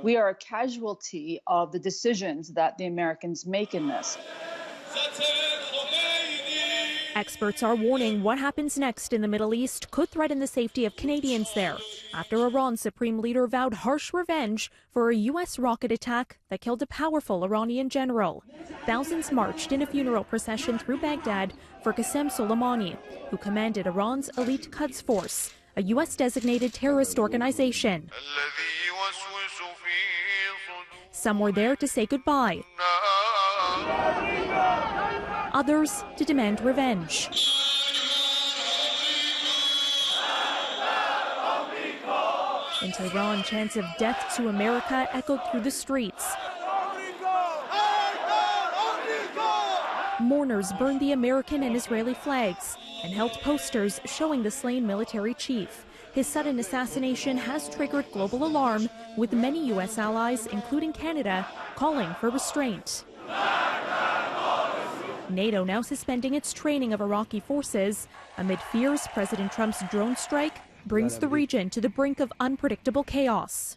We are a casualty of the decisions that the Americans make in this. Experts are warning what happens next in the Middle East could threaten the safety of Canadians there, after Iran's supreme leader vowed harsh revenge for a U.S. rocket attack that killed a powerful Iranian general. Thousands marched in a funeral procession through Baghdad for Qasem Soleimani, who commanded Iran's elite Quds Force, a U.S.-designated terrorist organization. Some were there to say goodbye. Others to demand revenge. In Tehran, chants of death to America echoed through the streets. Mourners burned the American and Israeli flags and held posters showing the slain military chief. His sudden assassination has triggered global alarm, with many U.S. allies, including Canada, calling for restraint. NATO now suspending its training of Iraqi forces amid fears President Trump's drone strike brings the region to the brink of unpredictable chaos.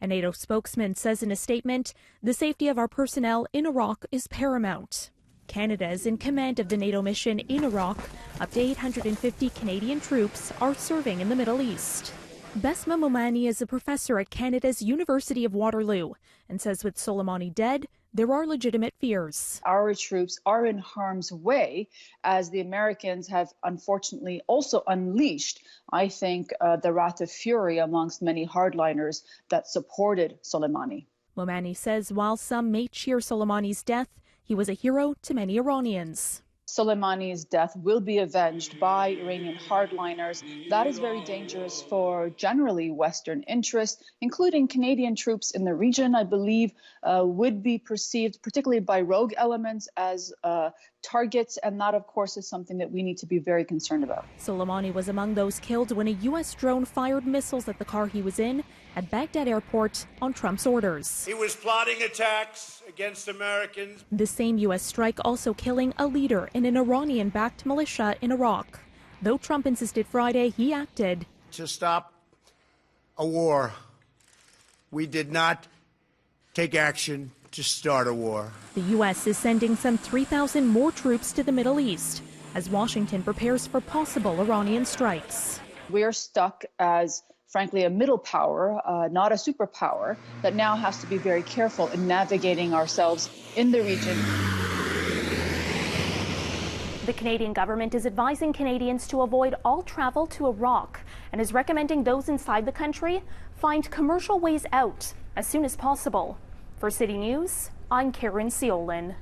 A NATO spokesman says in a statement, "The safety of our personnel in Iraq is paramount." Canada is in command of the NATO mission in Iraq. Up to 850 Canadian troops are serving in the Middle East. Bessma Momani is a professor at Canada's University of Waterloo and says with Soleimani dead, there are legitimate fears. Our troops are in harm's way, as the Americans have unfortunately also unleashed, I think, the wrath of fury amongst many hardliners that supported Soleimani. Momani says while some may cheer Soleimani's death, he was a hero to many Iranians. Soleimani's death will be avenged by Iranian hardliners. That is very dangerous for generally Western interests, including Canadian troops in the region, I believe, would be perceived, particularly by rogue elements, as targets. And that, of course, is something that we need to be very concerned about. Soleimani was among those killed when a U.S. drone fired missiles at the car he was in at Baghdad airport on Trump's orders. He was plotting attacks against Americans. The same U.S. strike also killing a leader in an Iranian-backed militia in Iraq. Though Trump insisted Friday he acted to stop a war. We did not take action to start a war. The U.S. is sending some 3,000 more troops to the Middle East as Washington prepares for possible Iranian strikes. We are stuck as, frankly, a middle power, not a superpower, that now has to be very careful in navigating ourselves in the region. The Canadian government is advising Canadians to avoid all travel to Iraq and is recommending those inside the country find commercial ways out as soon as possible. For City News, I'm Caryn Ceolin.